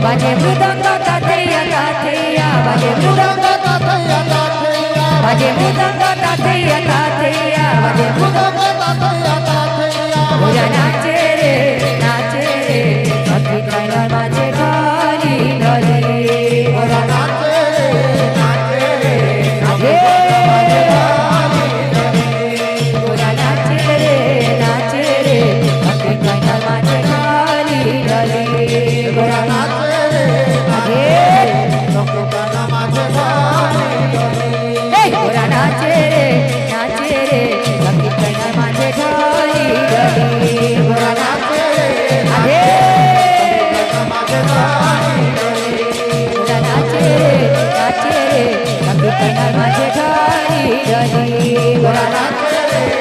बाजे मृदंग तातैया तातैया बाजे मृदंग तातैया तातैया बाजे मृदंग तातैया तातैया बाजे मृदंग तातैया तातैया ओरा नाचे रे सखी कैला बाजे ढाली ढाली ओरा नाचे रे ओरा नाचे रे सखी कैला बाजे ढाली ढाली ओरा नाचे रे सखी कैला बाजे ढाली ढाली ओरा नाचे रे सखी कैला बाजे ढाली ढाली ओरा नाचे रे माझे ढाली ढाली गोरा नाचे रे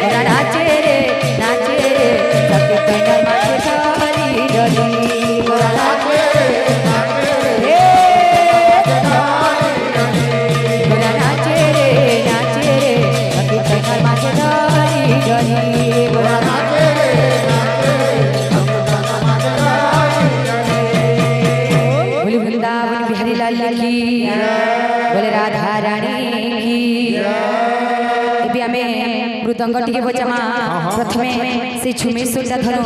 गोरा नाचे रे सखी कैला माझे ढाली ढाली गोरा नाचे रे गोरा नाचे रे सखी कैला माझे ढाली ढाली गोरा नाचे रे वृंदावन बिहारी लाल की बोले राधा रानी की ଏବେ ଆମେ ମୃଦଙ୍ଗ ଟିକେ ବଜାମା ପ୍ରଥମେ ସେ ଝୁମେଶ୍ୱର ଧରୁ